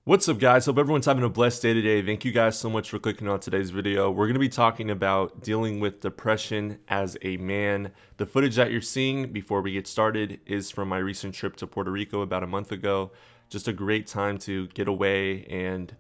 What's up, guys? Hope everyone's having a blessed day today. Thank you guys so much for clicking on today's video. We're going to be talking about dealing with depression as a man. The footage that you're seeing before we get started is from my recent trip to Puerto Rico about a month ago. Just a great time to get away and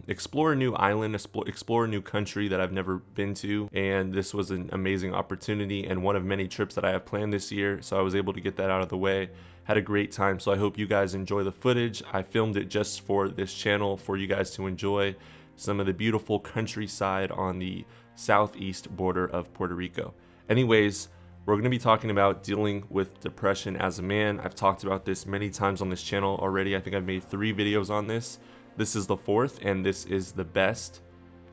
explore a new island, explore a new country that I've never been to. And this was an amazing opportunity and one of many trips that I have planned this year. So I was able to get that out of the way. Had a great time, so I hope you guys enjoy the footage. I filmed it just for this channel for you guys to enjoy some of the beautiful countryside on the southeast border of Puerto Rico. Anyways, we're going to be talking about dealing with depression as a man. I've talked about this many times on this channel already. I think I've made 3 videos on this. This is the 4th, and this is the best.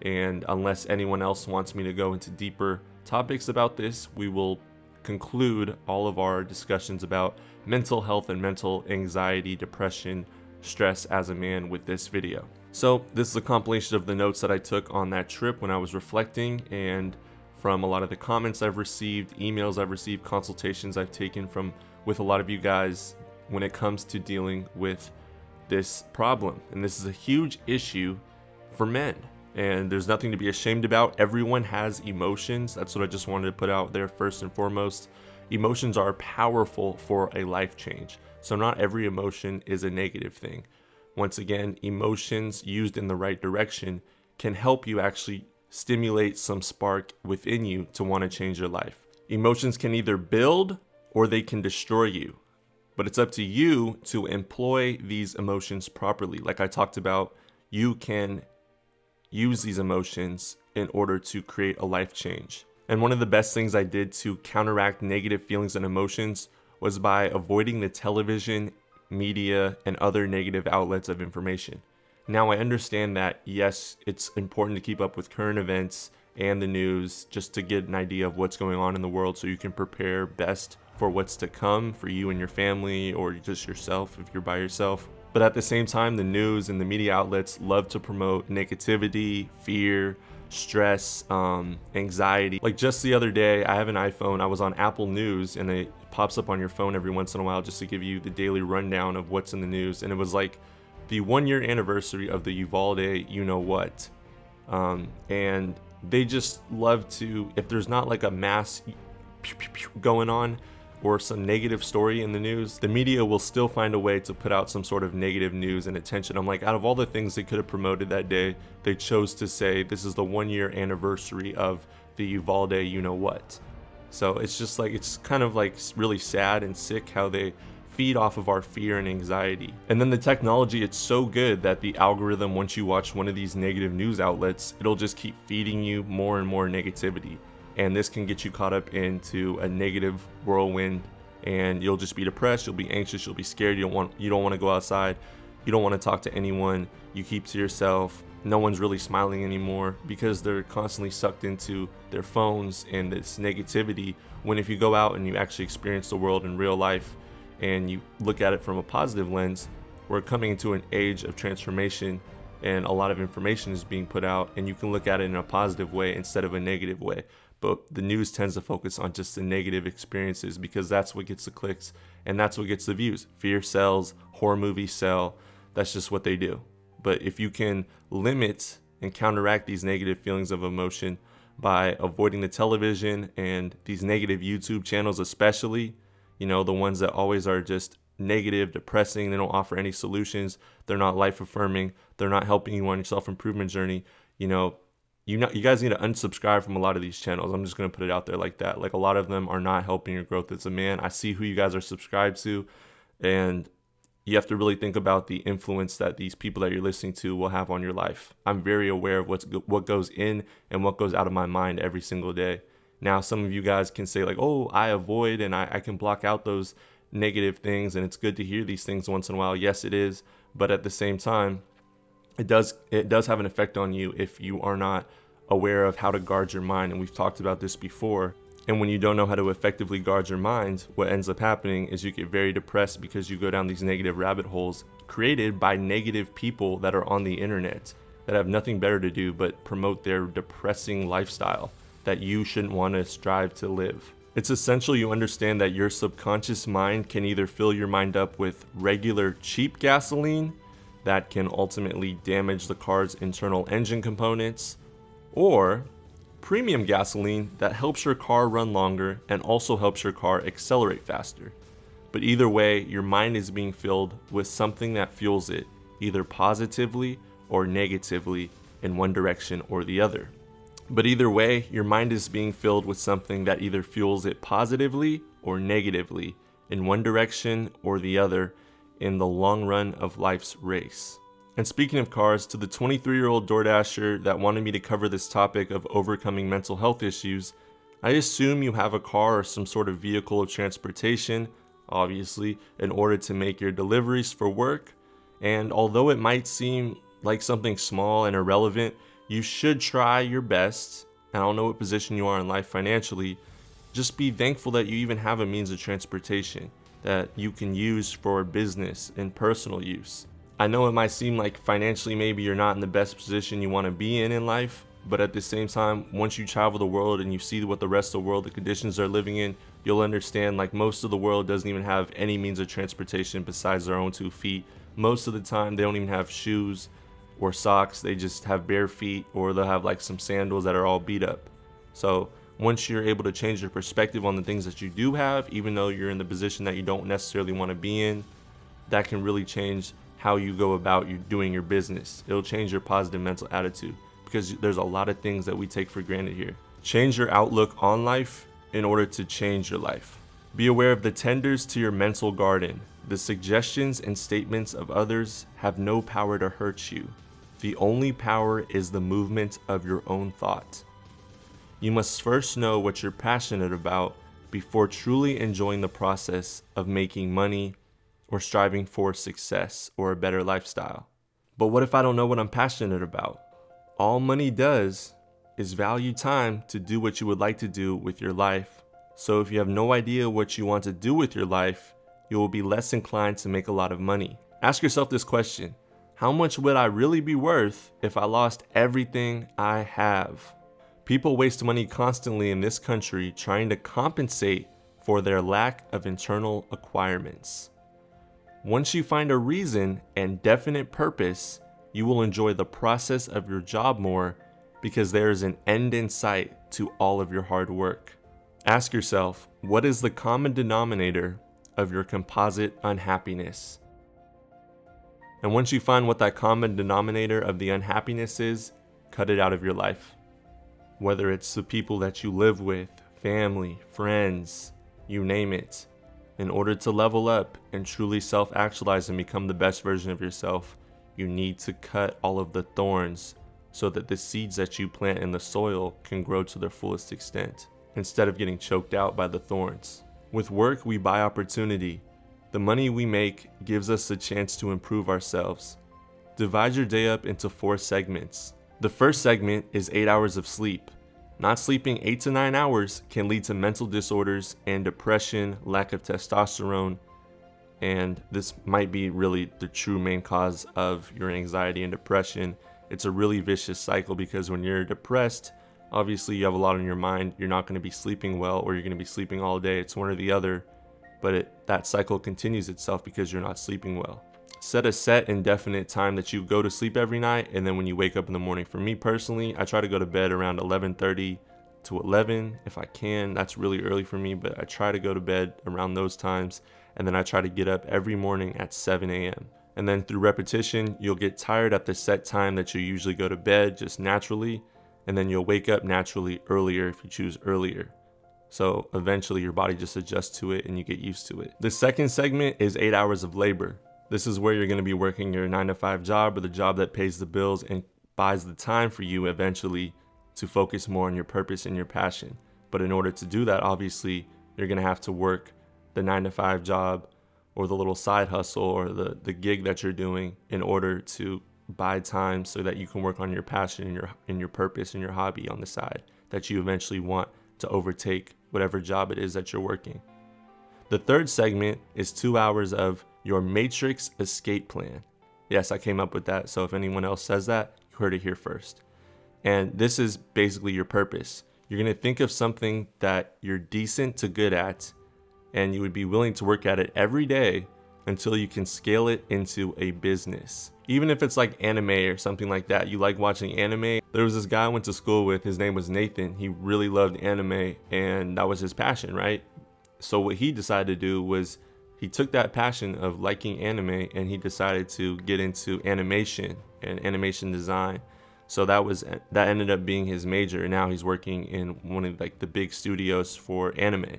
And unless anyone else wants me to go into deeper topics about this, we will conclude all of our discussions about mental health and mental anxiety, depression, stress as a man with this video. So this is a compilation of the notes that I took on that trip when I was reflecting, and from a lot of the comments I've received, emails I've received, consultations I've taken with a lot of you guys when it comes to dealing with this problem. And this is a huge issue for men. And there's nothing to be ashamed about. Everyone has emotions. That's what I just wanted to put out there first and foremost. Emotions are powerful for a life change. So not every emotion is a negative thing. Once again, emotions used in the right direction can help you actually stimulate some spark within you to want to change your life. Emotions can either build or they can destroy you. But it's up to you to employ these emotions properly. Like I talked about, you can use these emotions in order to create a life change. And one of the best things I did to counteract negative feelings and emotions was by avoiding the television, media, and other negative outlets of information. Now I understand that, yes, it's important to keep up with current events and the news just to get an idea of what's going on in the world so you can prepare best for what's to come for you and your family, or just yourself if you're by yourself. But at the same time, the news and the media outlets love to promote negativity, fear, stress, anxiety. Like just the other day, I have an iPhone. I was on Apple News, and it pops up on your phone every once in a while just to give you the daily rundown of what's in the news. And it was like the 1-year anniversary of the Uvalde you-know-what. And they just love to, if there's not like a mass going on, or some negative story in the news, the media will still find a way to put out some sort of negative news and attention. I'm like, out of all the things they could have promoted that day, they chose to say this is the 1-year anniversary of the Uvalde you-know-what. So it's just like, it's kind of like really sad and sick how they feed off of our fear and anxiety. And then the technology, it's so good that the algorithm, once you watch one of these negative news outlets, it'll just keep feeding you more and more negativity. And this can get you caught up into a negative whirlwind, and you'll just be depressed, you'll be anxious, you'll be scared, you don't want to go outside, you don't want to talk to anyone, you keep to yourself. No one's really smiling anymore because they're constantly sucked into their phones and this negativity, when if you go out and you actually experience the world in real life and you look at it from a positive lens, we're coming into an age of transformation, and a lot of information is being put out, and you can look at it in a positive way instead of a negative way. But the news tends to focus on just the negative experiences because that's what gets the clicks and that's what gets the views. Fear sells, horror movies sell. That's just what they do. But if you can limit and counteract these negative feelings of emotion by avoiding the television and these negative YouTube channels, especially, you know, the ones that always are just negative, depressing, they don't offer any solutions, they're not life affirming, they're not helping you on your self-improvement journey, you guys need to unsubscribe from a lot of these channels. I'm just going to put it out there like that. Like, a lot of them are not helping your growth as a man. I see who you guys are subscribed to, and you have to really think about the influence that these people that you're listening to will have on your life. I'm very aware of what goes in and what goes out of my mind every single day. Now, some of you guys can say like, oh, I avoid and I can block out those negative things, and it's good to hear these things once in a while. Yes, it is. But at the same time, it does have an effect on you if you are not aware of how to guard your mind. And we've talked about this before. And when you don't know how to effectively guard your mind, what ends up happening is you get very depressed because you go down these negative rabbit holes created by negative people that are on the internet that have nothing better to do but promote their depressing lifestyle that you shouldn't want to strive to live. It's essential you understand that your subconscious mind can either fill your mind up with regular cheap gasoline that can ultimately damage the car's internal engine components, or premium gasoline that helps your car run longer and also helps your car accelerate faster. But either way, your mind is being filled with something that fuels it, either positively or negatively in one direction or the other. But either way, your mind is being filled with something that either fuels it positively or negatively in one direction or the other in the long run of life's race. And speaking of cars, to the 23-year-old DoorDasher that wanted me to cover this topic of overcoming mental health issues, I assume you have a car or some sort of vehicle of transportation, obviously, in order to make your deliveries for work. And although it might seem like something small and irrelevant, you should try your best. And I don't know what position you are in life financially. Just be thankful that you even have a means of transportation that you can use for business and personal use. I know it might seem like financially maybe you're not in the best position you want to be in life, but at the same time, once you travel the world and you see what the rest of the world, the conditions they're living in, you'll understand like most of the world doesn't even have any means of transportation besides their own 2 feet. Most of the time, they don't even have shoes or socks. They just have bare feet, or they'll have like some sandals that are all beat up. So once you're able to change your perspective on the things that you do have, even though you're in the position that you don't necessarily want to be in, that can really change how you go about you doing your business. It'll change your positive mental attitude, because there's a lot of things that we take for granted here. Change your outlook on life in order to change your life. Be aware of the tenders to your mental garden. The suggestions and statements of others have no power to hurt you. The only power is the movement of your own thought. You must first know what you're passionate about before truly enjoying the process of making money or striving for success or a better lifestyle. But what if I don't know what I'm passionate about? All money does is value time to do what you would like to do with your life. So if you have no idea what you want to do with your life, you will be less inclined to make a lot of money. Ask yourself this question: how much would I really be worth if I lost everything I have? People waste money constantly in this country trying to compensate for their lack of internal acquirements. Once you find a reason and definite purpose, you will enjoy the process of your job more, because there is an end in sight to all of your hard work. Ask yourself, what is the common denominator of your composite unhappiness? And once you find what that common denominator of the unhappiness is, cut it out of your life. Whether it's the people that you live with, family, friends, you name it. In order to level up and truly self-actualize and become the best version of yourself, you need to cut all of the thorns so that the seeds that you plant in the soil can grow to their fullest extent, instead of getting choked out by the thorns. With work, we buy opportunity. The money we make gives us a chance to improve ourselves. Divide your day up into 4 segments. The first segment is 8 hours of sleep. Not sleeping 8 to 9 hours can lead to mental disorders and depression, lack of testosterone, and this might be really the true main cause of your anxiety and depression. It's a really vicious cycle, because when you're depressed, obviously you have a lot on your mind. You're not going to be sleeping well, or you're going to be sleeping all day. It's one or the other, but that cycle continues itself because you're not sleeping well. Set a set and definite time that you go to sleep every night, and then when you wake up in the morning. For me personally, I try to go to bed around 11:30 to 11 if I can. That's really early for me, but I try to go to bed around those times, and then I try to get up every morning at 7 a.m. And then through repetition, you'll get tired at the set time that you usually go to bed just naturally, and then you'll wake up naturally earlier if you choose earlier. So eventually your body just adjusts to it and you get used to it. The second segment is 8 hours of labor. This is where you're going to be working your 9-to-5 job, or the job that pays the bills and buys the time for you eventually to focus more on your purpose and your passion. But in order to do that, obviously, you're going to have to work the 9-to-5 job or the little side hustle or the gig that you're doing in order to buy time so that you can work on your passion and your purpose and your hobby on the side that you eventually want to overtake whatever job it is that you're working. The third segment is 2 hours of your matrix escape plan. Yes, I came up with that, so if anyone else says that, you heard it here first. And this is basically your purpose. You're going to think of something that you're decent to good at, and you would be willing to work at it every day until you can scale it into a business. Even if it's like anime or something like that, you like watching anime. There was this guy I went to school with, his name was Nathan. He really loved anime and that was his passion, right? So what he decided to do was he took that passion of liking anime and he decided to get into animation and animation design. So that ended up being his major, and now he's working in one of like the big studios for anime.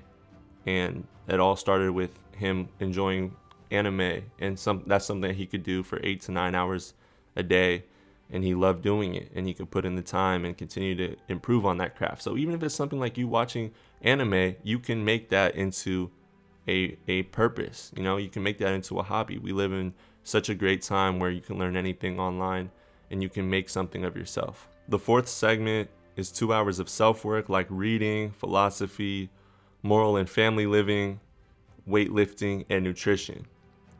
And it all started with him enjoying anime, and that's something that he could do for 8 to 9 hours a day, and he loved doing it, and he could put in the time and continue to improve on that craft. So even if it's something like you watching anime, you can make that into a purpose. You can make that into a hobby. We live in such a great time where you can learn anything online and you can make something of yourself. The fourth segment is 2 hours of self-work, like reading, philosophy, moral and family living, weightlifting, and nutrition.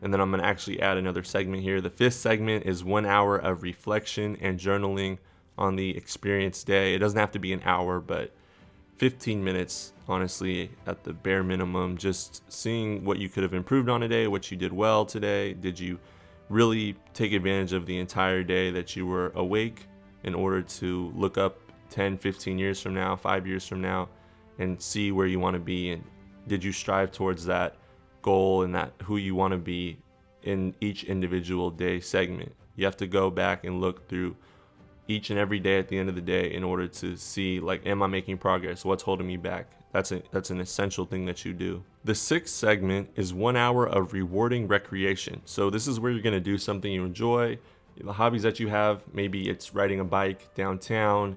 And then I'm going to actually add another segment here. The fifth segment is 1 hour of reflection and journaling on the experienced day. It doesn't have to be an hour, but 15 minutes, honestly, at the bare minimum, just seeing what you could have improved on today, what you did well today. Did you really take advantage of the entire day that you were awake in order to look up 10, 15 years from now, 5 years from now, and see where you want to be? And did you strive towards that goal and that who you want to be in each individual day segment? You have to go back and look through each and every day at the end of the day in order to see, like, am I making progress? What's holding me back? That's an essential thing that you do. The sixth segment is 1 hour of rewarding recreation. So this is where you're going to do something you enjoy, the hobbies that you have. Maybe it's riding a bike downtown,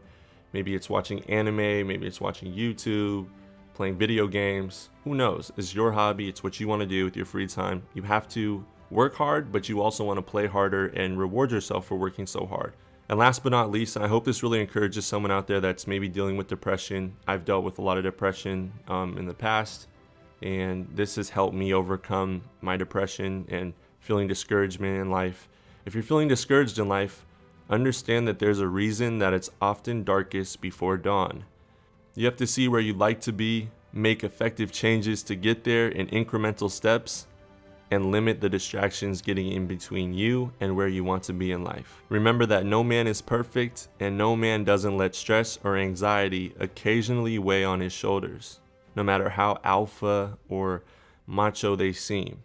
maybe it's watching anime, maybe it's watching YouTube, playing video games. Who knows? It's your hobby. It's what you want to do with your free time. You have to work hard, but you also want to play harder and reward yourself for working so hard. And last but not least, and I hope this really encourages someone out there that's maybe dealing with depression. I've dealt with a lot of depression in the past, and this has helped me overcome my depression and feeling discouragement in life. If you're feeling discouraged in life, understand that there's a reason that it's often darkest before dawn. You have to see where you'd like to be, make effective changes to get there in incremental steps, and limit the distractions getting in between you and where you want to be in life. Remember that no man is perfect, and no man doesn't let stress or anxiety occasionally weigh on his shoulders, no matter how alpha or macho they seem.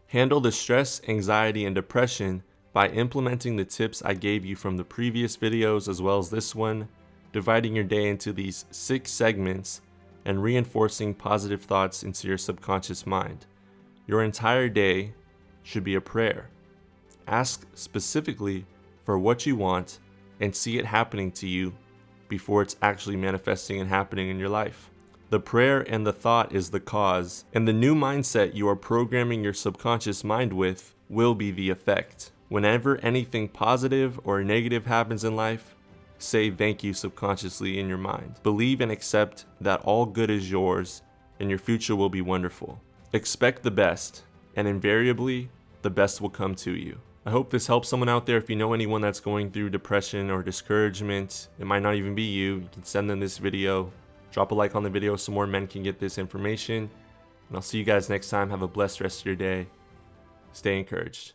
Handle the stress, anxiety, and depression by implementing the tips I gave you from the previous videos as well as this one, dividing your day into these 6 segments, and reinforcing positive thoughts into your subconscious mind. Your entire day should be a prayer. Ask specifically for what you want and see it happening to you before it's actually manifesting and happening in your life. The prayer and the thought is the cause, and the new mindset you are programming your subconscious mind with will be the effect. Whenever anything positive or negative happens in life, say thank you subconsciously in your mind. Believe and accept that all good is yours and your future will be wonderful. Expect the best, and invariably, the best will come to you. I hope this helps someone out there. If you know anyone that's going through depression or discouragement, it might not even be you. You can send them this video. Drop a like on the video so more men can get this information. And I'll see you guys next time. Have a blessed rest of your day. Stay encouraged.